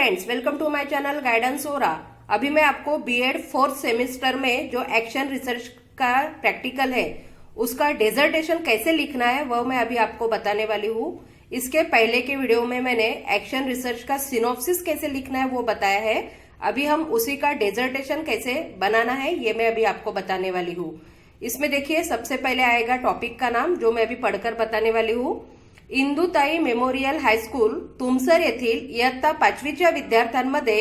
Friends, welcome to my channel Guidance Aura. अभी मैं आपको बीएड फोर्थ सेमेस्टर में जो एक्शन रिसर्च का प्रैक्टिकल है उसका डेजर्टेशन कैसे लिखना है वह मैं अभी आपको बताने वाली हूँ। इसके पहले के वीडियो में मैंने एक्शन रिसर्च का सिनॉप्सिस कैसे लिखना है वो बताया है। अभी हम उसी का डेजर्टेशन कैसे बनाना है ये मैं अभी आपको बताने वाली हूँ। इसमें देखिए, सबसे पहले आएगा टॉपिक का नाम जो मैं अभी पढ़कर बताने वाली हूँ। इंदुताई मेमोरियल हायस्कूल तुमसर येथील इयत्ता 5वीच्या विद्यार्थ्यांमध्ये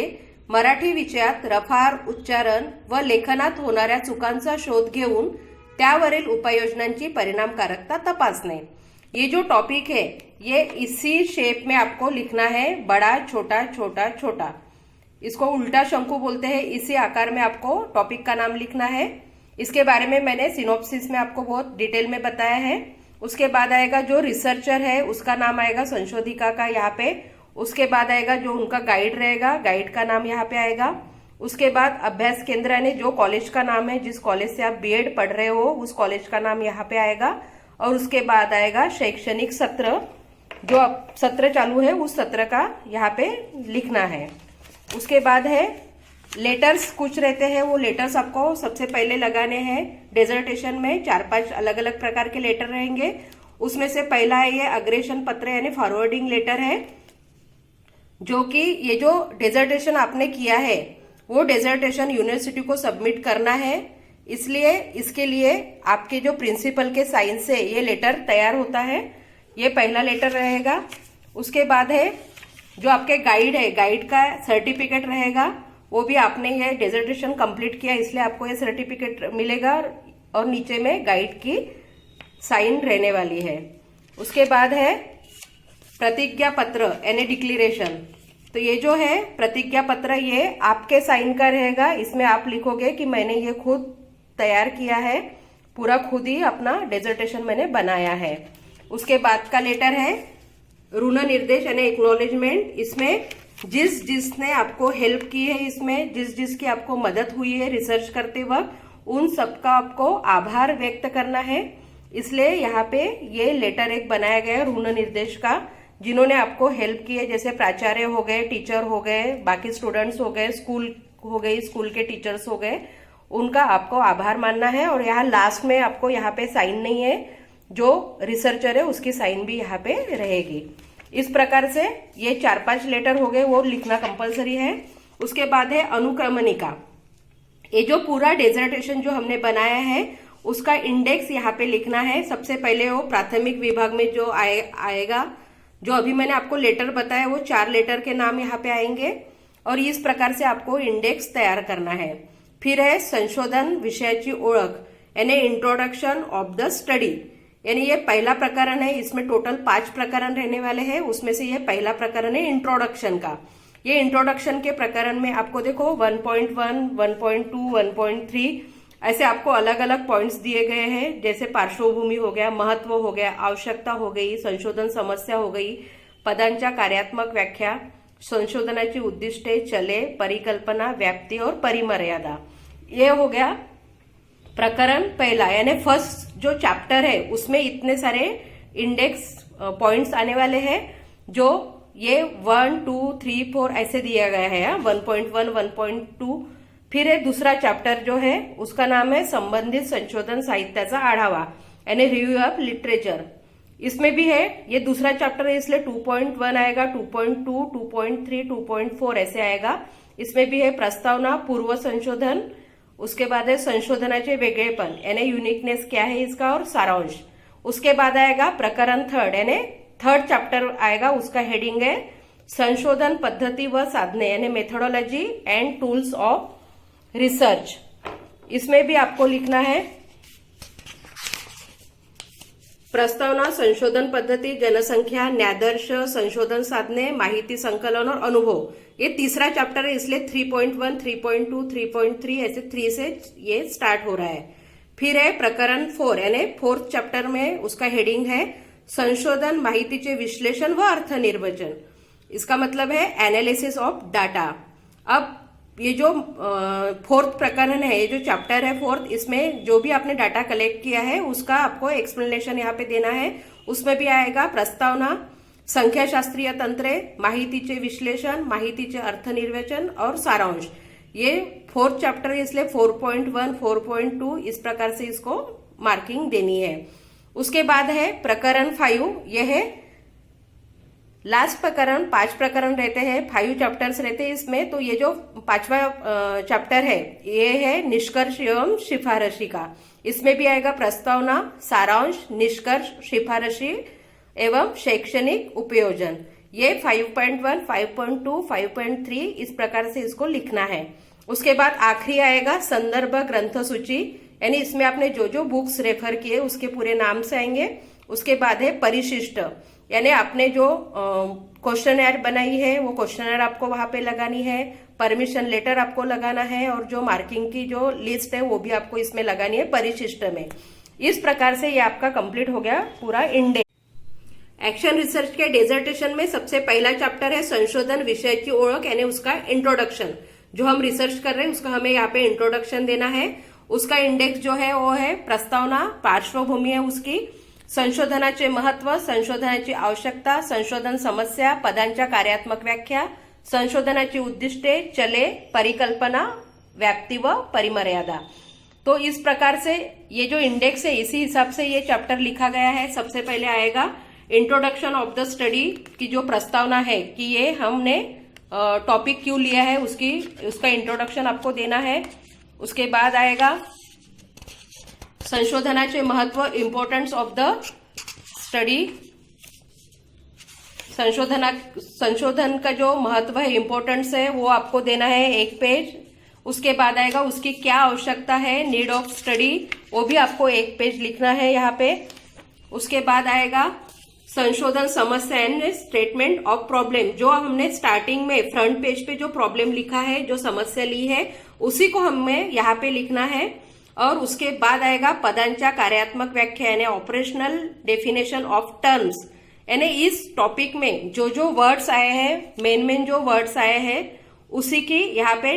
मराठी विषयात रफार, उच्चारण व लेखनात होणाऱ्या चुकांचा शोध घेऊन त्यावरील उपाययोजनांची परिणामकारकता तपासणे। ये जो टॉपिक है ये इसी शेप में आपको लिखना है, बड़ा छोटा छोटा छोटा। इसको उल्टा शंकु बोलते हैं। इसी आकार में आपको टॉपिक का नाम लिखना है। इसके बारे में मैंने सिनॉप्सिस में आपको बहुत डिटेल में बताया है। उसके बाद आएगा जो रिसर्चर है उसका नाम आएगा, संशोधिका का यहाँ पे। उसके बाद आएगा जो उनका गाइड रहेगा, गाइड का नाम यहाँ पे आएगा। उसके बाद अभ्यास केंद्र यानी जो कॉलेज का नाम है, जिस कॉलेज से आप बीएड पढ़ रहे हो उस कॉलेज का नाम यहाँ पे आएगा। और उसके बाद आएगा शैक्षणिक सत्र, जो अब सत्र चालू है उस सत्र का यहाँ पे लिखना है। उसके बाद है लेटर्स, कुछ रहते हैं वो लेटर्स आपको सबसे पहले लगाने हैं। डेजर्टेशन में 4-5 अलग अलग प्रकार के लेटर रहेंगे। उसमें से पहला है ये अग्रेशन पत्र यानी फॉरवर्डिंग लेटर है, जो कि ये जो डेजर्टेशन आपने किया है वो डेजर्टेशन यूनिवर्सिटी को सबमिट करना है। इसलिए इसके लिए आपके जो प्रिंसिपल के साइन से ये लेटर तैयार होता है। ये पहला लेटर रहेगा। उसके बाद है जो आपके गाइड है, गाइड का सर्टिफिकेट रहेगा। वो भी आपने ये डेजर्टेशन कंप्लीट किया इसलिए आपको ये सर्टिफिकेट मिलेगा और नीचे में गाइड की साइन रहने वाली है। उसके बाद है प्रतिज्ञा पत्र यानी डिक्लेरेशन। तो ये जो है प्रतिज्ञा पत्र ये आपके साइन का रहेगा। इसमें आप लिखोगे कि मैंने ये खुद तैयार किया है, पूरा खुद ही अपना डेजर्टेशन मैंने बनाया है। उसके बाद का लेटर है ऋण निर्देश यानी एक्नॉलेजमेंट। इसमें जिस जिसने आपको हेल्प की है, इसमें जिस जिसकी आपको मदद हुई है रिसर्च करते वक्त, उन सबका आपको आभार व्यक्त करना है। इसलिए यहाँ पे ये लेटर एक बनाया गया है ऋण निर्देश का, जिन्होंने आपको हेल्प की है, जैसे प्राचार्य हो गए, टीचर हो गए, बाकी स्टूडेंट्स हो गए, स्कूल हो गई, स्कूल के टीचर्स हो गए, उनका आपको आभार मानना है। और यहाँ लास्ट में आपको यहाँ पे साइन नहीं है, जो रिसर्चर है उसकी साइन भी यहाँ पे रहेगी। इस प्रकार से ये 4-5 लेटर हो गए, वो लिखना कंपलसरी है। उसके बाद है अनुक्रमणिका। ये जो पूरा डेजर्टेशन जो हमने बनाया है उसका इंडेक्स यहाँ पे लिखना है। सबसे पहले वो प्राथमिक विभाग में जो आएगा, जो अभी मैंने आपको लेटर बताया वो 4 लेटर के नाम यहाँ पे आएंगे और इस प्रकार से आपको इंडेक्स तैयार करना है। फिर है संशोधन विषयाची ओळख यानी इंट्रोडक्शन ऑफ द स्टडी, यानी ये पहला प्रकरण है। इसमें टोटल 5 प्रकरण रहने वाले हैं, उसमें से ये पहला प्रकरण है इंट्रोडक्शन का। ये इंट्रोडक्शन के प्रकरण में आपको देखो 1.1, 1.2, 1.3 ऐसे आपको अलग अलग पॉइंट्स दिए गए हैं, जैसे पार्श्वभूमी हो गया, महत्व हो गया, आवश्यकता हो गई, संशोधन समस्या हो गई, पदांच्या कार्यात्मक व्याख्या, संशोधनाची उद्दिष्टे, चले, परिकल्पना, व्याप्ति और परिमर्यादा। ये हो गया प्रकरण पहला यानी फर्स्ट जो चैप्टर है उसमें इतने सारे इंडेक्स पॉइंट्स आने वाले हैं, जो ये 1, 2, 3, 4 ऐसे दिया गया है। 1.1, 1.2। फिर है दूसरा चैप्टर जो है उसका नाम है संबंधित संशोधन साहित्याचा आढावा यानी रिव्यू ऑफ लिटरेचर। इसमें भी है, ये दूसरा चैप्टर है इसलिए 2.1 आएगा, 2.2, 2.3, 2.4 ऐसे आएगा। इसमें भी है प्रस्तावना, पूर्व संशोधन, उसके बाद है संशोधनाचे वेगळेपन यानी यूनिकनेस क्या है इसका, और सारांश। उसके बाद आएगा प्रकरण थर्ड यानी थर्ड चैप्टर आएगा, उसका हेडिंग है संशोधन पद्धति व साधने यानी methodology and tools of research. इसमें भी आपको लिखना है प्रस्तावना, संशोधन पद्धति, जनसंख्या, न्यादर्श, संशोधन साधने, माहिती संकलन और अनुभव। ये तीसरा चैप्टर है इसलिए 3.1, 3.2, 3.3 ऐसे 3 से ये स्टार्ट हो रहा है। फिर है प्रकरण 4 यानी फोर्थ चैप्टर में उसका हेडिंग है संशोधन, माहितीचे विश्लेषण व अर्थ निर्वचन। इसका मतलब है एनालिसिस ऑफ डाटा। अब ये जो फोर्थ प्रकरण है, ये जो चैप्टर है फोर्थ, इसमें जो भी आपने डाटा कलेक्ट किया है उसका आपको एक्सप्लेनेशन यहाँ पे देना है। उसमें भी आएगा प्रस्तावना, संख्याशास्त्रीय तंत्रे, माहितीचे विश्लेषण, माहितीचे अर्थनिर्वचन और सारांश। ये 4th चैप्टर है, इसलिए 4.1, 4.2 इस प्रकार से इसको मार्किंग देनी है। उसके बाद है प्रकरण 5, यह है लास्ट प्रकरण। 5 प्रकरण रहते हैं, 5 चैप्टर्स रहते हैं इसमें। तो ये जो 5वां चैप्टर है ये है निष्कर्ष एवं सिफारशी का। इसमें भी आएगा प्रस्तावना, सारांश, निष्कर्ष, सिफारशी एवं शैक्षणिक उपयोजन। ये 5.1, 5.2, 5.3 इस प्रकार से इसको लिखना है। उसके बाद आखिरी आएगा संदर्भ ग्रंथ सूची, यानी इसमें आपने जो जो बुक्स रेफर किए उसके पूरे नाम से आएंगे। उसके बाद है परिशिष्ट, यानी आपने जो क्वेश्चनर बनाई है वो क्वेश्चनर आपको वहां पे लगानी है, परमिशन लेटर आपको लगाना है, और जो मार्किंग की जो लिस्ट है वो भी आपको इसमें लगानी है परिशिष्ट में। इस प्रकार से ये आपका कंप्लीट हो गया पूरा इंडेक्स। एक्शन रिसर्च के डेजर्टेशन में सबसे पहला चैप्टर है संशोधन विषय की ओळख, यानी उसका इंट्रोडक्शन। जो हम रिसर्च कर रहे हैं उसका हमें यहाँ पे इंट्रोडक्शन देना है। उसका इंडेक्स जो है वो है प्रस्तावना, पार्श्वभूमि है उसकी, संशोधनाचे महत्व, संशोधनाची आवश्यकता, संशोधन समस्या, पदांच्या कार्यात्मक व्याख्या, संशोधनाची उद्दिष्टे, चले, परिकल्पना, व्याप्ति व परिमर्यादा। तो इस प्रकार से ये जो इंडेक्स है इसी हिसाब से ये चैप्टर लिखा गया है। सबसे पहले आएगा इंट्रोडक्शन ऑफ द स्टडी की जो प्रस्तावना है कि ये हमने टॉपिक क्यों लिया है उसका इंट्रोडक्शन आपको देना है। उसके बाद आएगा संशोधनाचे महत्व, इम्पोर्टेंस ऑफ द स्टडी। संशोधन का जो महत्व है, इम्पोर्टेंस है, वो आपको देना है 1 पेज। उसके बाद आएगा उसकी क्या आवश्यकता है, नीड ऑफ स्टडी, वो भी आपको 1 पेज लिखना है यहाँ पे। उसके बाद आएगा संशोधन समस्या एंड स्टेटमेंट ऑफ प्रॉब्लम। जो हमने स्टार्टिंग में फ्रंट पेज पे जो प्रॉब्लम लिखा है, जो समस्या ली है, उसी को हमें यहाँ पे लिखना है। और उसके बाद आएगा पदांच्या कार्यात्मक व्याख्या, यानी ऑपरेशनल डेफिनेशन ऑफ टर्म्स, यानी इस टॉपिक में जो जो वर्ड्स आए हैं, मेन जो वर्ड्स आए हैं उसी की यहाँ पे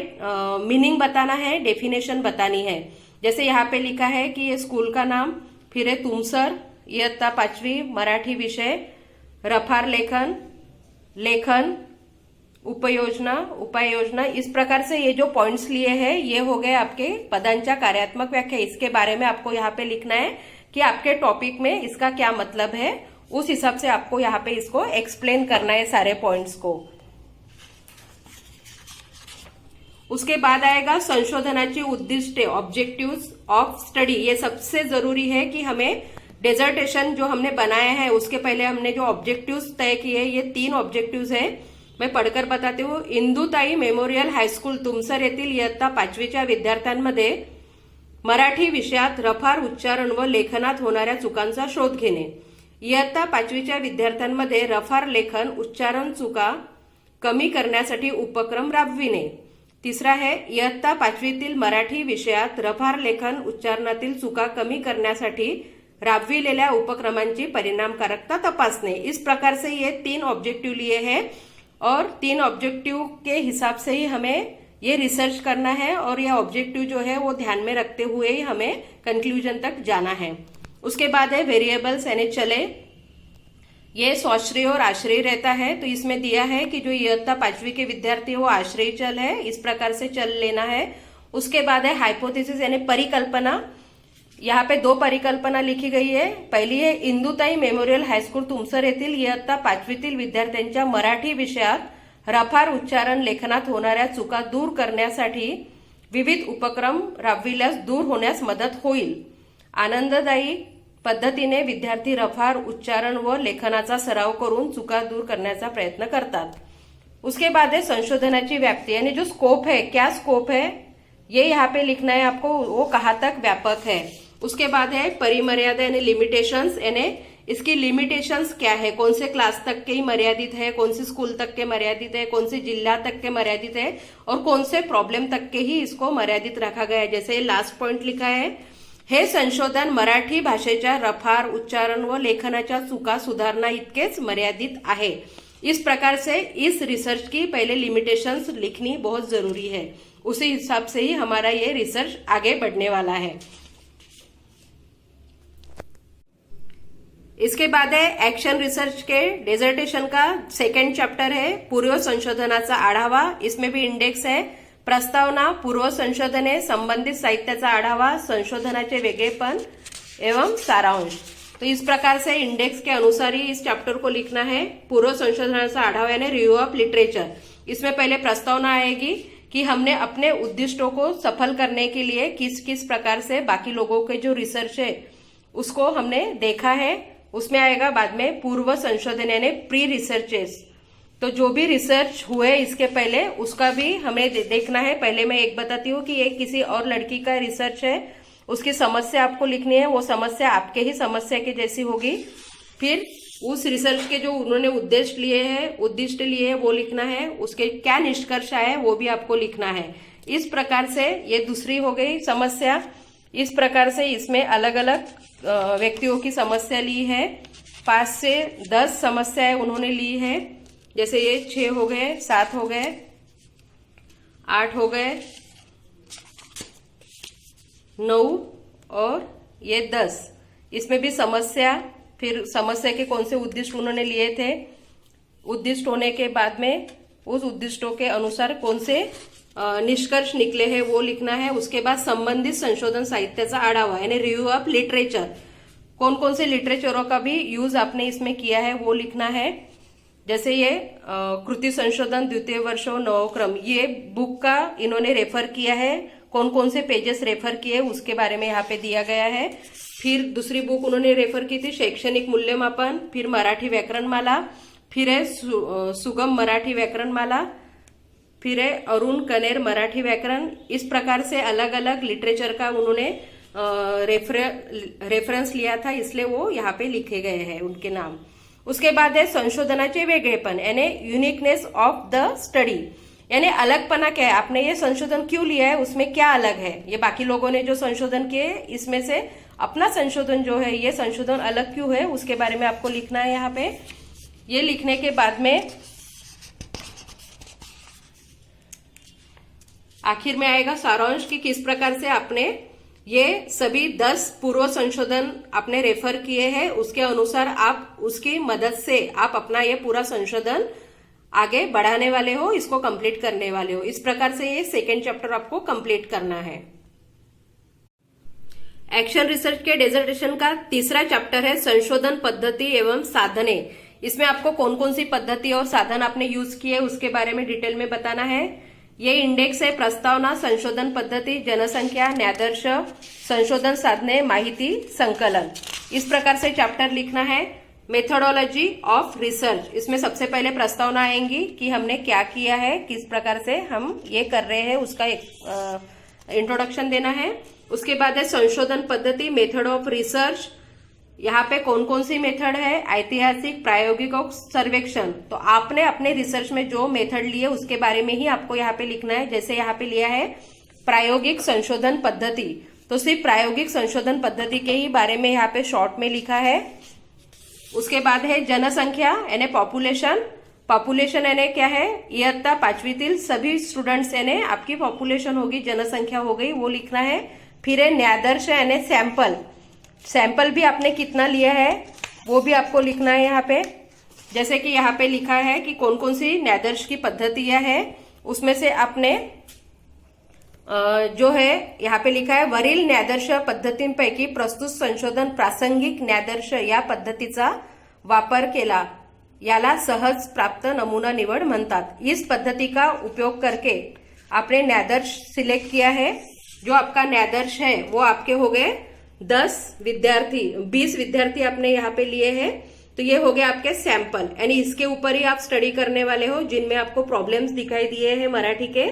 मीनिंग बताना है, डेफिनेशन बतानी है। जैसे यहाँ पे लिखा है कि ये स्कूल का नाम, फिर है तुमसर, इयत्ता 5वी मराठी विषय, रफार लेखन, उपयोजना। इस प्रकार से ये जो पॉइंट्स लिए हैं ये हो गए आपके पदांच्या कार्यात्मक व्याख्या। इसके बारे में आपको यहाँ पे लिखना है कि आपके टॉपिक में इसका क्या मतलब है, उस हिसाब से आपको यहाँ पे इसको एक्सप्लेन करना है सारे पॉइंट्स को। उसके बाद आएगा संशोधनाची उद्दिष्टे, ऑब्जेक्टिव्स ऑफ स्टडी। ये सबसे जरूरी है कि हमें डेजर्टेशन जो हमने बनाया है उसके पहले हमने जो ऑब्जेक्टिव्स तय किए, ये 3 ऑब्जेक्टिव्स है। मैं पढ़कर बताती हूँ। इंदुताई मेमोरियल हायस्कूल तुमसर येथील इयत्ता 5वीच्या विद्यार्थ्यांमध्ये मराठी विषयात रफार उच्चारण व लेखनात होणाऱ्या चुकांचा शोध घेणे। इयत्ता 5वीच्या विद्यार्थ्यांमध्ये रफार लेखन, उच्चारण चुका कमी करण्यासाठी उपक्रम राबविणे। तिसरा है इयत्ता 5वीतील मराठी विषयात रफार लेखन, उच्चारणातील चुका कमी करण्यासाठी राबविलेल्या उपक्रमांची परिणामकारकता तपासणे। इस प्रकार से ये 3 ऑब्जेक्टिव लिए हैं और 3 ऑब्जेक्टिव के हिसाब से ही हमें ये रिसर्च करना है और यह ऑब्जेक्टिव जो है वो ध्यान में रखते हुए ही हमें कंक्लूजन तक जाना है। उसके बाद है वेरिएबल्स यानी चले, ये स्वाश्रय और आश्रय रहता है। तो इसमें दिया है कि जो इयत्ता 5वीं के विद्यार्थी वो आश्रय चल है, इस प्रकार से चल लेना है। उसके बाद है हाइपोथेसिस यानी परिकल्पना। यहाँ पे 2 परिकल्पना लिखी गई है। पहली है इंदुताई मेमोरियल हायस्कूल तुमसर येथील इयत्ता 5वीतील विद्यार्थ्यांच्या मराठी विषयात रफार उच्चारण लेखनात होणाऱ्या चुका दूर करण्यासाठी विविध उपक्रम राबविल्यास दूर होण्यास मदत होईल। आनंददायी पद्धतीने विद्यार्थी रफार उच्चारण व लेखनाचा सराव करून चुका दूर करण्याचा प्रयत्न करतात। उसके बाद है संशोधनाची व्याप्ति यानी जो स्कोप है, क्या स्कोप है ये यहाँ पे लिखना है आपको, वो कहाँ तक व्यापक है। उसके बाद है परिमर्यादा यानी लिमिटेशंस, यानी इसकी लिमिटेशंस क्या है, कौन से क्लास तक के ही मर्यादित है, कौन से स्कूल तक के मर्यादित है, कौन से जिला तक के मर्यादित है और कौन से प्रॉब्लम तक के ही इसको मर्यादित रखा गया है। जैसे लास्ट पॉइंट लिखा है, हे संशोधन मराठी भाषेच्या रफार उच्चारण व लेखनाच्या चुका सुधारणा इतकेच मर्यादित आहे। इस प्रकार से इस रिसर्च की पहले लिमिटेशंस लिखनी बहुत जरूरी है, उसी हिसाब से ही हमारा ये रिसर्च आगे बढ़ने वाला है। इसके बाद है एक्शन रिसर्च के डेझर्टेशन का सेकंड चॅप्टर है पूर्व संशोधनाचा आढावा. इसमें भी इंडेक्स है. प्रस्तावना, पूर्व संशोधने, संबंधित साहित्याचा आढावा, संशोधनाचे वेगळेपण एवं सारांश. तो इस प्रकार से इंडेक्स के अनुसार ही इस चैप्टर को लिखना है. पूर्व संशोधनाचा आढावा यानी रिव्यू ऑफ लिटरेचर. इसमें पहले प्रस्तावना आएगी कि हमने अपने उद्दिष्टों को सफल करने के लिए किस किस प्रकार से बाकी लोगों के जो रिसर्च है उसको हमने देखा है. उसमें आएगा बाद में पूर्व संशोधन यानी प्री रिसर्चेस. तो जो भी रिसर्च हुए इसके पहले उसका भी हमें देखना है. पहले मैं एक बताती हूँ कि ये किसी और लड़की का रिसर्च है, उसकी समस्या आपको लिखनी है. वो समस्या आपके ही समस्या के जैसी होगी. फिर उस रिसर्च के जो उन्होंने उद्देश्य लिए हैं वो लिखना है. उसके क्या निष्कर्ष आए वो भी आपको लिखना है. इस प्रकार से ये दूसरी हो गई समस्या. इस प्रकार से इसमें अलग अलग व्यक्तियों की समस्या ली है. 5 से 10 समस्याएं उन्होंने ली है. जैसे ये 6 हो गए, 7 हो गए, 8 हो गए, 9 और ये 10. इसमें भी समस्या, फिर समस्या के कौन से उद्दिष्ट उन्होंने लिए थे, उद्दिष्ट होने के बाद में उस उद्दिष्टों के अनुसार कौन से निष्कर्ष निकले हैं वो लिखना है. उसके बाद संबंधित संशोधन साहित्याचा आढावा यानी रिव्यू ऑफ लिटरेचर. कौन कौन से लिटरेचरों का भी यूज आपने इसमें किया है वो लिखना है. जैसे ये कृति संशोधन द्वितीय वर्ष नवक्रम, ये बुक का इन्होंने रेफर किया है. कौन कौन से पेजेस रेफर किए उसके बारे में यहाँ पे दिया गया है. फिर दूसरी बुक उन्होंने रेफर की थी शैक्षणिक मूल्यमापन. फिर मराठी व्याकरणमाला. फिर है सुगम मराठी व्याकरणमाला. फिर है अरुण कनेर मराठी व्याकरण. इस प्रकार से अलग अलग लिटरेचर का उन्होंने रेफरेंस लिया था, इसलिए वो यहाँ पे लिखे गए हैं उनके नाम. उसके बाद है संशोधनाचे वेगळेपण यानी यूनिकनेस ऑफ द स्टडी यानी अलगपना क्या है, आपने ये संशोधन क्यों लिया है, उसमें क्या अलग है. ये बाकी लोगों ने जो संशोधन किए इसमें से अपना संशोधन जो है ये संशोधन अलग क्यों है उसके बारे में आपको लिखना है यहाँ पे. ये लिखने के बाद में आखिर में आएगा सारांश कि किस प्रकार से आपने ये सभी 10 पूर्व संशोधन आपने रेफर किए हैं, उसके अनुसार आप उसकी मदद से आप अपना ये पूरा संशोधन आगे बढ़ाने वाले हो, इसको कंप्लीट करने वाले हो. इस प्रकार से ये सेकेंड चैप्टर आपको कंप्लीट करना है. एक्शन रिसर्च के डेजर्टेशन का तीसरा चैप्टर है संशोधन पद्धति एवं साधने. इसमें आपको कौन कौन सी पद्धति और साधन आपने यूज किए उसके बारे में डिटेल में बताना है. ये इंडेक्स है प्रस्तावना, संशोधन पद्धति, जनसंख्या, न्यायादर्श, संशोधन साधने, माहिती संकलन. इस प्रकार से चैप्टर लिखना है. मेथोडोलॉजी ऑफ रिसर्च, इसमें सबसे पहले प्रस्तावना आएंगी कि हमने क्या किया है, किस प्रकार से हम ये कर रहे हैं उसका एक इंट्रोडक्शन देना है. उसके बाद है संशोधन पद्धति, मेथड ऑफ रिसर्च. यहाँ पे कौन कौन सी मेथड है, ऐतिहासिक, प्रायोगिक और सर्वेक्षण. तो आपने अपने रिसर्च में जो मेथड लिए उसके बारे में ही आपको यहाँ पे लिखना है. जैसे यहाँ पे लिया है प्रायोगिक संशोधन पद्धति, तो सिर्फ प्रायोगिक संशोधन पद्धति के ही बारे में यहाँ पे शॉर्ट में लिखा है. उसके बाद है जनसंख्या यानी पॉपुलेशन. पॉपुलेशन यानी क्या है, इयत्ता 5वीतील सभी स्टूडेंट्स यानी आपकी पॉपुलेशन होगी, जनसंख्या हो गई, वो लिखना है. फिर है न्यायादर्श यानी सैंपल. सैंपल भी आपने कितना लिया है वो भी आपको लिखना है यहाँ पे. जैसे कि यहाँ पे लिखा है कि कौन कौन सी न्यायादर्श की पद्धतियां है, उसमें से आपने जो है यहाँ पे लिखा है वरील न्यायादर्श पद्धतींपैकी प्रस्तुत संशोधन प्रासंगिक न्यायादर्श या पद्धतीचा वापर केला याला सहज प्राप्त नमूना निवड म्हणतात. इस पद्धति का उपयोग करके आपने न्यायादर्श सिलेक्ट किया है. जो आपका न्यायादर्श है वो आपके हो गए 20 विद्यार्थी आपने यहाँ पे लिए हैं. तो ये हो गया आपके सैंपल यानी इसके ऊपर ही आप स्टडी करने वाले हो जिनमें आपको प्रॉब्लम्स दिखाई दिए हैं मराठी के.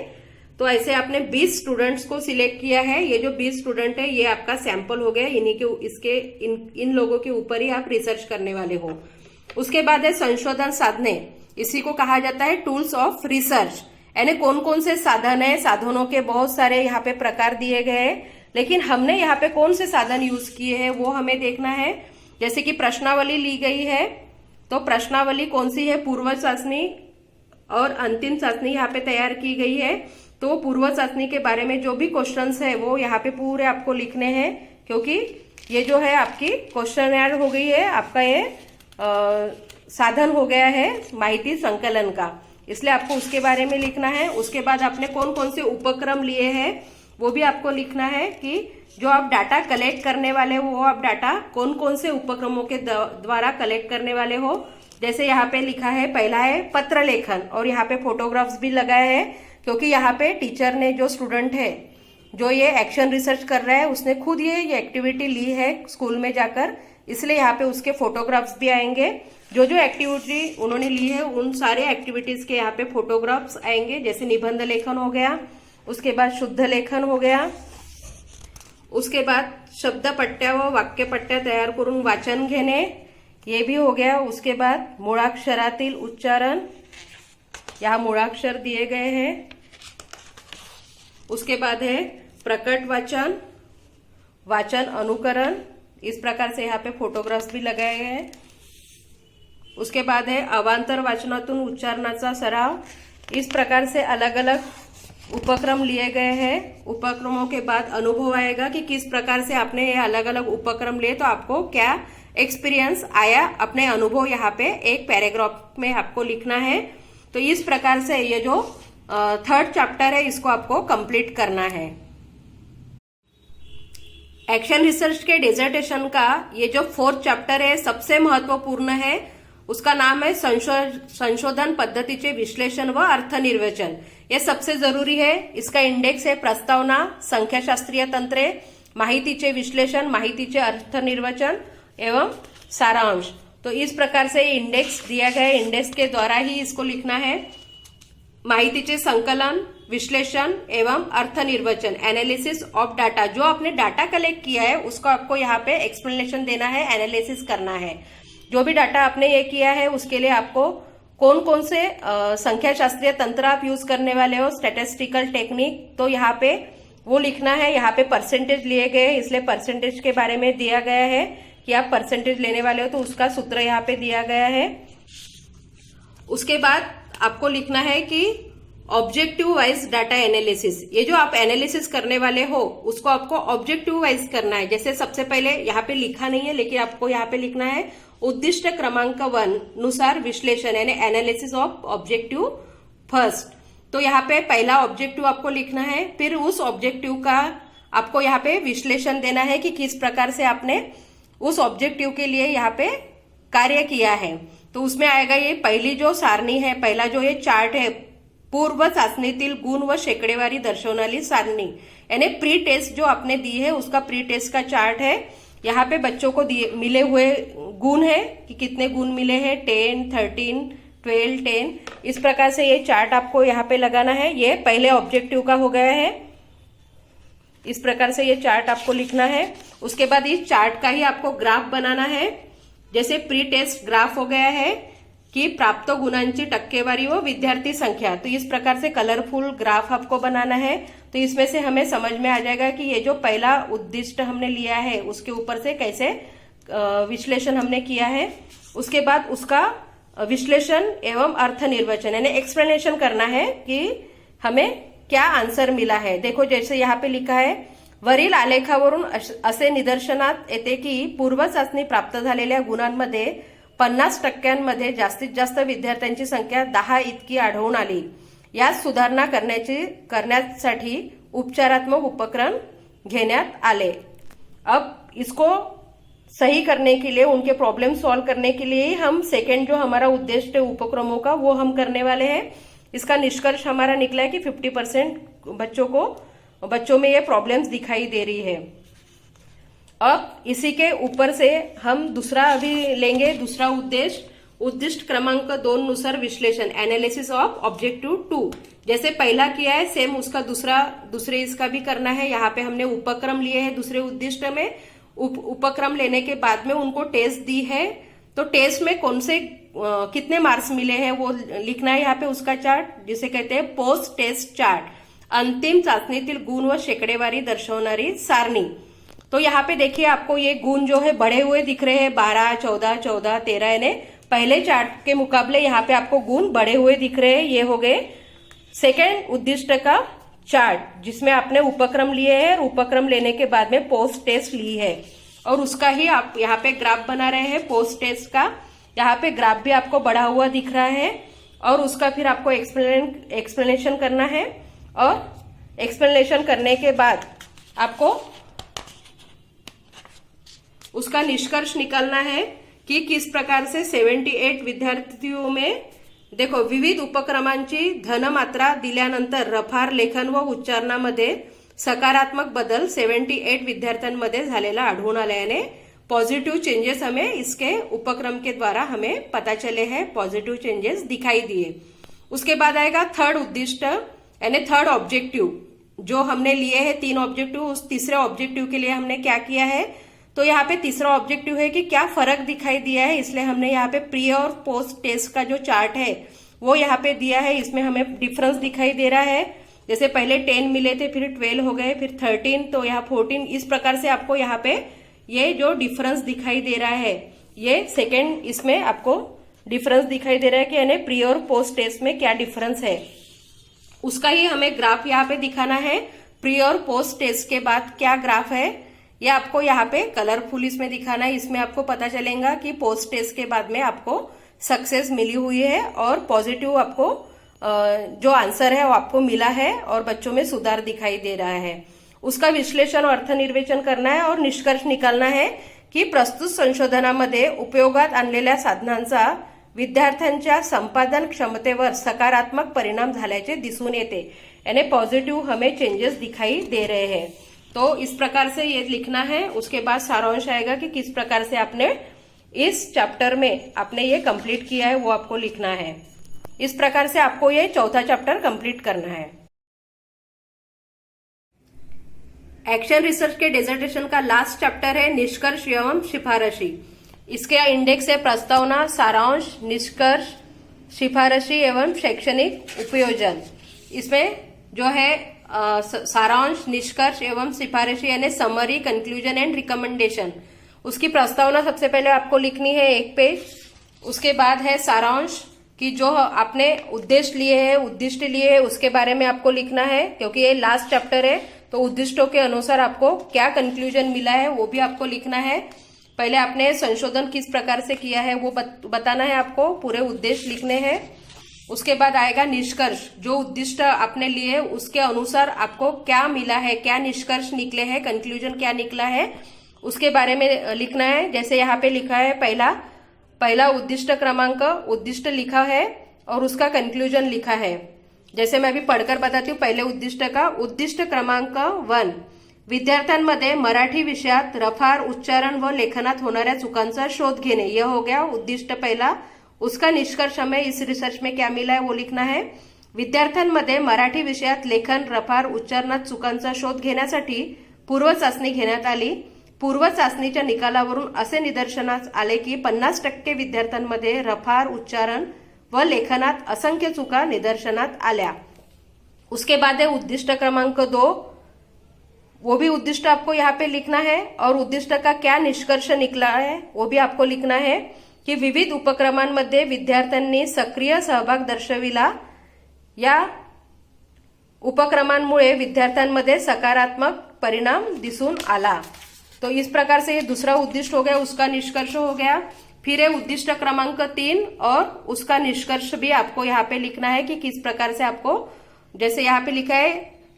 तो ऐसे आपने 20 स्टूडेंट्स को सिलेक्ट किया है. ये जो 20 स्टूडेंट है ये आपका सैंपल हो गया. इन्हीं के इन लोगों के ऊपर ही आप रिसर्च करने वाले हो. उसके बाद है संशोधन साधने. इसी को कहा जाता है टूल्स ऑफ रिसर्च यानी कौन कौन से साधन है. साधनों के बहुत सारे यहाँ पे प्रकार दिए गए हैं, लेकिन हमने यहाँ पे कौन से साधन यूज किए हैं वो हमें देखना है. जैसे कि प्रश्नावली ली गई है, तो प्रश्नावली कौन सी है, पूर्व चाशनी और अंतिम चाशनी यहाँ पे तैयार की गई है. तो पूर्व चाशनी के बारे में जो भी क्वेश्चंस है वो यहाँ पे पूरे आपको लिखने हैं, क्योंकि ये जो है आपकी क्वेश्चनर हो गई है, आपका ये साधन हो गया है माहिती संकलन का, इसलिए आपको उसके बारे में लिखना है। उसके बाद आपने कौन कौन से उपक्रम लिए हैं वो भी आपको लिखना है कि जो आप डाटा कलेक्ट करने वाले हो वो आप डाटा कौन कौन से उपक्रमों के द्वारा कलेक्ट करने वाले हो। जैसे यहाँ पे लिखा है, पहला है पत्र लेखन, और यहाँ पे फोटोग्राफ्स भी लगाए हैं क्योंकि यहाँ पे टीचर ने, जो स्टूडेंट है जो ये एक्शन रिसर्च कर रहा है, उसने खुद ये एक्टिविटी ली है स्कूल में जाकर, इसलिए यहाँ पे उसके फोटोग्राफ्स भी आएंगे। जो जो एक्टिविटी उन्होंने ली है उन सारे एक्टिविटीज के यहाँ पे फोटोग्राफ्स आएंगे। जैसे निबंध लेखन हो गया, उसके बाद शुद्ध लेखन हो गया, उसके बाद शब्द पट्ट्या व वाक्य पट्ट्या तयार करून वाचन घेणे, ये भी हो गया। उसके बाद मूळाक्षरातील उच्चारण, यहाँ मूळाक्षर दिए गए हैं। उसके बाद है प्रकट वाचन, वाचन अनुकरण, इस प्रकार से यहाँ पे फोटोग्राफ्स भी लगाए गए हैं। उसके बाद है अवांतर वाचनातून उच्चारणाचा सराव, इस प्रकार से अलग अलग उपक्रम लिए गए हैं। उपक्रमों के बाद अनुभव आएगा कि किस प्रकार से आपने ये अलग अलग उपक्रम लिए तो आपको क्या एक्सपीरियंस आया, अपने अनुभव यहाँ पे एक पैराग्राफ में आपको लिखना है। तो इस प्रकार से ये जो थर्ड चैप्टर है इसको आपको कंप्लीट करना है। एक्शन रिसर्च के डिसर्टेशन का ये जो फोर्थ चैप्टर है सबसे महत्वपूर्ण है, उसका नाम है संशोधन पद्धतीचे विश्लेषण व अर्थ निर्वचन। ये सबसे जरूरी है। इसका इंडेक्स है प्रस्तावना, संख्याशास्त्रीय तंत्रे, माहितीचे विश्लेषण, माहितीचे अर्थ निर्वचन एवं सारांश। तो इस प्रकार से इंडेक्स दिया गया है, इंडेक्स के द्वारा ही इसको लिखना है। माहितीचे संकलन, विश्लेषण एवं अर्थ निर्वचन, एनालिसिस ऑफ डाटा, जो आपने डाटा कलेक्ट किया है उसको आपको यहाँ पे एक्सप्लेनेशन देना है, एनालिसिस करना है। जो भी डाटा आपने ये किया है उसके लिए आपको कौन कौन से संख्या शास्त्रीय तंत्र आप यूज करने वाले हो, स्टैटिस्टिकल टेक्निक, तो यहाँ पे वो लिखना है। यहाँ पे परसेंटेज लिए गए इसलिए परसेंटेज के बारे में दिया गया है कि आप परसेंटेज लेने वाले हो तो उसका सूत्र यहाँ पे दिया गया है। उसके बाद आपको लिखना है कि ऑब्जेक्टिव वाइज डाटा एनालिसिस, ये जो आप एनालिसिस करने वाले हो उसको आपको ऑब्जेक्टिव वाइज करना है। जैसे सबसे पहले यहाँ पे लिखा नहीं है लेकिन आपको यहाँ पे लिखना है उद्दिष्ट क्रमांक 1 नुसार विश्लेषण यानी एनालिसिस ऑफ ऑब्जेक्टिव फर्स्ट। तो यहाँ पे पहला ऑब्जेक्टिव आपको लिखना है, फिर उस ऑब्जेक्टिव का आपको यहाँ पे विश्लेषण देना है कि किस प्रकार से आपने उस ऑब्जेक्टिव के लिए यहाँ पे कार्य किया है। तो उसमें आएगा ये पहली जो सारणी है, पहला जो ये चार्ट है, पूर्व चाचणीतील गुण व शेकडेवारी दर्शवणारी सारणी यानी प्री टेस्ट जो आपने दी है उसका प्री टेस्ट का चार्ट है। यहाँ पे बच्चों को मिले हुए गुण है कि कितने गुण मिले हैं, 10, 13, 12, 10, इस प्रकार से ये चार्ट आपको यहाँ पे लगाना है। ये पहले ऑब्जेक्टिव का हो गया है, इस प्रकार से ये चार्ट आपको लिखना है। उसके बाद इस चार्ट का ही आपको ग्राफ बनाना है। जैसे प्री टेस्ट ग्राफ हो गया है कि प्राप्त गुणांची टक्केवारी व विद्यार्थी संख्या, तो इस प्रकार से कलरफुल ग्राफ आपको बनाना है। तो इसमें से हमें समझ में आ जाएगा कि ये जो पहला उद्दिष्ट हमने लिया है उसके ऊपर से कैसे विश्लेषण हमने किया है। उसके बाद उसका विश्लेषण एवं अर्थ निर्वचन यानी एक्सप्लेनेशन करना है कि हमें क्या आंसर मिला है। देखो जैसे यहाँ पे लिखा है, वरील आलेखावरून असे निदर्शनात येते की पूर्व चाचणी प्राप्त झालेल्या गुणांमध्ये 50% जास्तीत जास्त विद्यार्थ्यांची संख्या 10 इतकी आढळून आली। यात सुधारणा करण्यासाठी उपचारात्मक उपक्रम घेण्यात आले। अब इसको सही करने के लिए, उनके प्रॉब्लम सॉल्व करने के लिए हम सेकेंड जो हमारा उद्देश्य है उपक्रमों का वो हम करने वाले हैं। इसका निष्कर्ष हमारा निकला है कि 50% बच्चों में ये प्रॉब्लम्स दिखाई दे रही है। अब इसी के ऊपर से हम दूसरा अभी लेंगे, दूसरा उद्दिष्ट क्रमांक 2 नुसार विश्लेषण एनालिसिस ऑफ ऑब्जेक्टिव 2। जैसे पहला किया है सेम उसका दूसरे इसका भी करना है। यहाँ पे हमने उपक्रम लिए हैं दूसरे उद्दिष्ट में। उपक्रम लेने के बाद में उनको टेस्ट दी है, तो टेस्ट में कौन से कितने मार्क्स मिले हैं वो लिखना है यहाँ पे उसका चार्ट, जिसे कहते हैं पोस्ट टेस्ट चार्ट, अंतिम चाचणीतील गुण व शेकडेवारी दर्शवणारी सारणी। तो यहाँ पे देखिए आपको ये गुण जो है बढ़े हुए दिख रहे हैं, 12, 14, 14, 13 यानी पहले चार्ट के मुकाबले यहाँ पे आपको गुण बढ़े हुए दिख रहे हैं। ये हो गए सेकेंड उद्दिष्ट का चार्ट जिसमें आपने उपक्रम लिए हैं और उपक्रम लेने के बाद में पोस्ट टेस्ट ली है। और उसका ही आप यहाँ पे ग्राफ बना रहे हैं पोस्ट टेस्ट का। यहाँ पे ग्राफ भी आपको बढ़ा हुआ दिख रहा है और उसका फिर आपको एक्सप्लेनेशन करना है और एक्सप्लेनेशन करने के बाद आपको उसका निष्कर्ष निकालना है की किस प्रकार से 78 विद्यार्थियों में देखो विविध उपक्रमांची धनमात्रा दिल्यानंतर रफार लेखन व उच्चारणामध्ये सकारात्मक बदल 78 विद्यार्थ्यांमध्ये झालेला आढळून आल्याने पॉजिटिव चेंजेस हमें इसके उपक्रम के द्वारा हमें पता चले हैं, पॉजिटिव चेंजेस दिखाई दिए। उसके बाद आएगा थर्ड उद्दिष्ट यानी थर्ड ऑब्जेक्टिव जो हमने लिए हैं 3 ऑब्जेक्टिव। उस तीसरे ऑब्जेक्टिव के लिए हमने क्या किया है, तो यहाँ पे तीसरा ऑब्जेक्टिव है कि क्या फर्क दिखाई दिया है, इसलिए हमने यहाँ पे प्री और पोस्ट टेस्ट का जो चार्ट है वो यहाँ पे दिया है। इसमें हमें डिफरेंस दिखाई दे रहा है, जैसे पहले 10 मिले थे, फिर 12 हो गए, फिर 13, तो यहाँ 14। इस प्रकार से आपको यहाँ पे ये जो डिफरेंस दिखाई दे रहा है, ये सेकेंड इसमें आपको डिफरेंस दिखाई दे रहा है कि यानी प्री और पोस्ट टेस्ट में क्या डिफरेंस है, उसका ही हमें ग्राफ यहाँ पे दिखाना है। प्री और पोस्ट टेस्ट के बाद क्या ग्राफ है ये आपको यहाँ पे कलरफुल इसमें दिखाना है। इसमें आपको पता चलेगा कि पोस्ट टेस्ट के बाद में आपको सक्सेस मिली हुई है और पॉजिटिव आपको जो आंसर है वो आपको मिला है और बच्चों में सुधार दिखाई दे रहा है। उसका विश्लेषण और अर्थनिर्वेचन करना है और निष्कर्ष निकालना है की प्रस्तुत संशोधनामध्ये उपयोगात आणलेल्या साधनांचा विद्यार्थ्यांच्या संपादन क्षमतेवर सकारात्मक परिणाम झाल्याचे दिसून येते, यानी पॉजिटिव हमें चेंजेस दिखाई दे रहे हैं। तो इस प्रकार से ये लिखना है। उसके बाद सारांश आएगा कि किस प्रकार से आपने इस चैप्टर में आपने ये कंप्लीट किया है वो आपको लिखना है। इस प्रकार से आपको ये चौथा चैप्टर कंप्लीट करना है। एक्शन रिसर्च के डिसर्टेशन का लास्ट चैप्टर है निष्कर्ष एवं सिफारशी। इसके इंडेक्स है प्रस्तावना, सारांश, निष्कर्ष, सिफारशी एवं शैक्षणिक उपयोजन। इसमें जो है सारांश, निष्कर्ष एवं सिफारिशी यानी समरी, कंक्लूजन एंड रिकमेंडेशन। उसकी प्रस्तावना सबसे पहले आपको लिखनी है 1 पेज। उसके बाद है सारांश कि जो आपने उद्देश्य लिए हैं, उद्दिष्ट लिए हैं, उसके बारे में आपको लिखना है, क्योंकि ये लास्ट चैप्टर है तो उद्दिष्टों के अनुसार आपको क्या कंक्लूजन मिला है वो भी आपको लिखना है। पहले आपने संशोधन किस प्रकार से किया है वो बताना है, आपको पूरे उद्देश्य लिखने हैं। उसके बाद आएगा निष्कर्ष, जो उद्दिष्ट आपने लिए उसके अनुसार आपको क्या मिला है, क्या निष्कर्ष निकले हैं, कंक्लूजन क्या निकला है उसके बारे में लिखना है। जैसे यहाँ पे लिखा है पहला उद्दिष्ट क्रमांक उद्दिष्ट लिखा है और उसका कंक्लूजन लिखा है। जैसे मैं अभी पढ़कर बताती हूँ पहले उद्दिष्ट का। उद्दिष्ट क्रमांक 1, विद्यार्थ्यांमध्ये मराठी विषयात रफार, उच्चारण व लेखनात होणाऱ्या चुकांचा शोध घेणे, यह हो गया उद्दिष्ट पहला। उसका निष्कर्ष हमें इस रिसर्च में क्या मिला है वो लिखना है। विद्यार्थ्यांमध्ये मराठी विषयात लेखन, रफार, उच्चारणात चुकांचा शोध घेण्यासाठी पूर्व चाचणी घेण्यात आली। पूर्व चाचणीच्या निकालावरून असे निदर्शनास आले की 50% विद्यार्थ्यांमध्ये रफार, उच्चारण व लेखनात असंख्य चुका निदर्शनात आल्या। उसके बाद है उद्दिष्ट क्रमांक 2, वो भी उद्दिष्ट आपको यहाँ पे लिखना है और उद्दिष्ट का क्या निष्कर्ष निकला है वो भी आपको लिखना है की विविध उपक्रमांमध्ये विद्यार्थ्यांनी सक्रिय सहभाग दर्शविला, या उपक्रमांमुळे विद्यार्थ्यांमध्ये सकारात्मक परिणाम दिसून आला। तो इस प्रकार से ये दूसरा उद्दिष्ट हो गया, उसका निष्कर्ष हो गया। फिर है उद्दिष्ट क्रमांक 3 और उसका निष्कर्ष भी आपको यहाँ पे लिखना है कि किस प्रकार से आपको, जैसे यहाँ पे लिखा है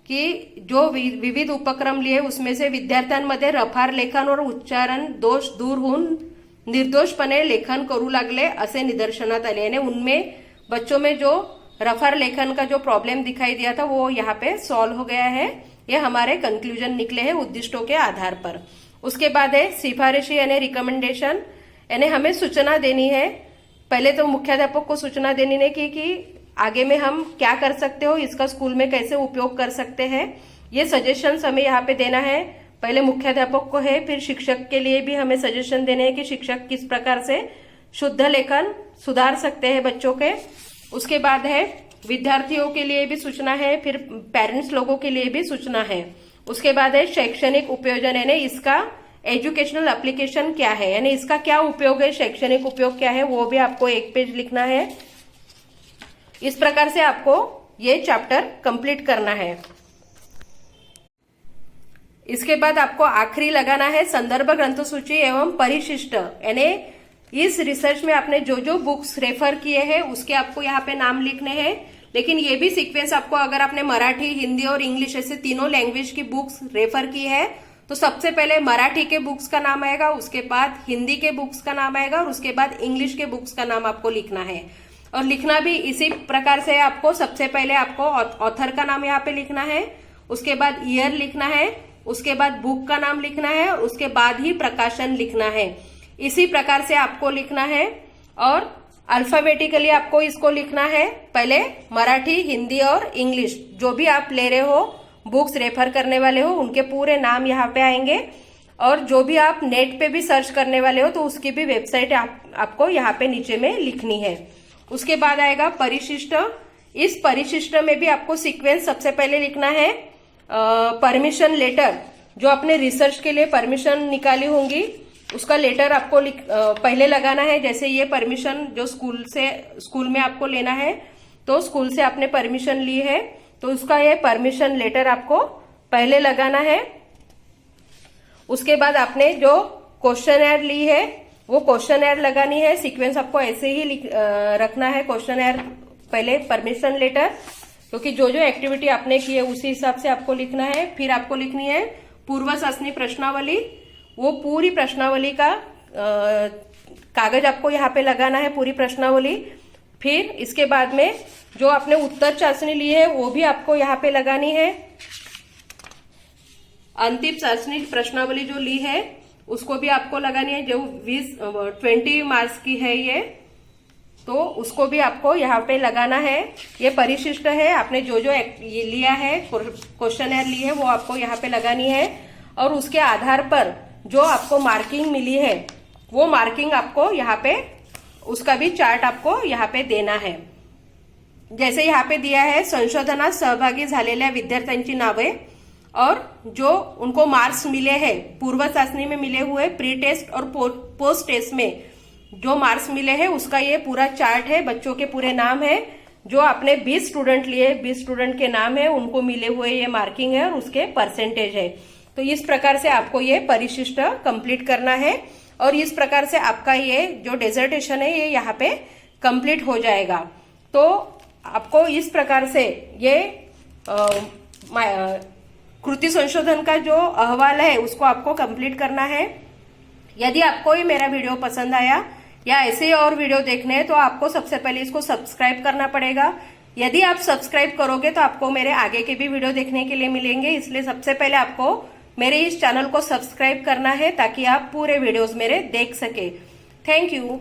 कि जो विविध उपक्रम लिए उसमें से विद्यार्थ्यांमध्ये रफार लेखन और उच्चारण दोष दूर होऊन निर्दोषपणे लेखन करू लागले असे निदर्शनात आले, यानी उनमें बच्चों में जो रफार लेखन का जो प्रॉब्लम दिखाई दिया था वो यहाँ पे सॉल्व हो गया है। ये हमारे कंक्लूजन निकले हैं उद्दिष्टों के आधार पर। उसके बाद है सिफारिशी यानी रिकमेंडेशन, यानी हमें सूचना देनी है। पहले तो मुख्याध्यापक को सूचना देनी है कि आगे में हम क्या कर सकते हो, इसका स्कूल में कैसे उपयोग कर सकते हैं, ये सजेशंस हमें यहाँ पे देना है। पहले मुख्याध्यापक को है, फिर शिक्षक के लिए भी हमें सजेशन देने हैं कि शिक्षक किस प्रकार से शुद्ध लेखन सुधार सकते हैं बच्चों के। उसके बाद है विद्यार्थियों के लिए भी सूचना है, फिर पेरेंट्स लोगों के लिए भी सूचना है। उसके बाद है शैक्षणिक उपयोजन, यानी इसका एजुकेशनल एप्लीकेशन क्या है, यानी इसका क्या उपयोग है, शैक्षणिक उपयोग क्या है, वो भी आपको 1 पेज लिखना है। इस प्रकार से आपको ये चैप्टर कंप्लीट करना है। इसके बाद आपको आखिरी लगाना है संदर्भ ग्रंथ सूची एवं परिशिष्ट, यानी इस रिसर्च में आपने जो जो बुक्स रेफर किए हैं उसके आपको यहाँ पे नाम लिखने हैं। लेकिन ये भी सीक्वेंस आपको, अगर आपने मराठी, हिंदी और इंग्लिश ऐसे तीनों लैंग्वेज की बुक्स रेफर की है तो सबसे पहले मराठी के बुक्स का नाम आएगा, उसके बाद हिंदी के बुक्स का नाम आएगा और उसके बाद इंग्लिश के बुक्स का नाम आपको लिखना है। और लिखना भी इसी प्रकार से आपको, सबसे पहले आपको ऑथर का नाम यहाँ पे लिखना है, उसके बाद ईयर लिखना है, उसके बाद बुक का नाम लिखना है और उसके बाद ही प्रकाशन लिखना है। इसी प्रकार से आपको लिखना है और अल्फाबेटिकली आपको इसको लिखना है। पहले मराठी, हिंदी और इंग्लिश जो भी आप ले रहे हो, बुक्स रेफर करने वाले हो, उनके पूरे नाम यहाँ पे आएंगे। और जो भी आप नेट पे भी सर्च करने वाले हो तो उसकी भी वेबसाइट आपको यहाँ पे नीचे में लिखनी है। उसके बाद आएगा परिशिष्ट। इस परिशिष्ट में भी आपको सीक्वेंस सबसे पहले लिखना है परमिशन लेटर, जो आपने रिसर्च के लिए परमिशन निकाली होंगी उसका लेटर आपको पहले लगाना है। जैसे ये परमिशन जो स्कूल में आपको लेना है, तो स्कूल से आपने परमिशन ली है तो उसका ये परमिशन लेटर आपको पहले लगाना है। उसके बाद आपने जो क्वेश्चनएयर ली है वो क्वेश्चनएयर लगानी है। सीक्वेंस आपको ऐसे ही रखना है, क्वेश्चनएयर पहले परमिशन लेटर, क्योंकि जो जो एक्टिविटी आपने की है उसी हिसाब से आपको लिखना है। फिर आपको लिखनी है पूर्व चाचनी प्रश्नावली, वो पूरी प्रश्नावली का कागज आपको यहाँ पे लगाना है, पूरी प्रश्नावली। फिर इसके बाद में जो आपने उत्तर चाचनी ली है वो भी आपको यहाँ पे लगानी है। अंतिम चाचनी प्रश्नावली जो ली है उसको भी आपको लगानी है, जो 20 मार्क्स की है ये, तो उसको भी आपको यहाँ पे लगाना है। ये परिशिष्ट है, आपने जो जो ये लिया है, क्वेश्चनएयर ली है, वो आपको यहाँ पे लगानी है। और उसके आधार पर जो आपको मार्किंग मिली है वो मार्किंग आपको यहाँ पे, उसका भी चार्ट आपको यहाँ पे देना है। जैसे यहाँ पे दिया है संशोधनात सहभागी झालेल्या विद्यार्थ्यांची नावे और जो उनको मार्क्स मिले हैं पूर्व चाचनी में मिले हुए, प्री टेस्ट और पोस्ट टेस्ट में जो मार्क्स मिले हैं उसका ये पूरा चार्ट है। बच्चों के पूरे नाम है, जो आपने 20 स्टूडेंट लिए, 20 स्टूडेंट के नाम है, उनको मिले हुए ये मार्किंग है और उसके परसेंटेज है। तो इस प्रकार से आपको ये परिशिष्ट कंप्लीट करना है और इस प्रकार से आपका ये जो डिसर्टेशन है ये यहाँ पे कंप्लीट हो जाएगा। तो आपको इस प्रकार से ये कृति संशोधन का जो अहवाल है उसको आपको कंप्लीट करना है। यदि आपको ये मेरा वीडियो पसंद आया या ऐसे और वीडियो देखने हैं तो आपको सबसे पहले इसको सब्सक्राइब करना पड़ेगा। यदि आप सब्सक्राइब करोगे तो आपको मेरे आगे के भी वीडियो देखने के लिए मिलेंगे, इसलिए सबसे पहले आपको मेरे इस चैनल को सब्सक्राइब करना है ताकि आप पूरे वीडियोस मेरे देख सके। Thank you.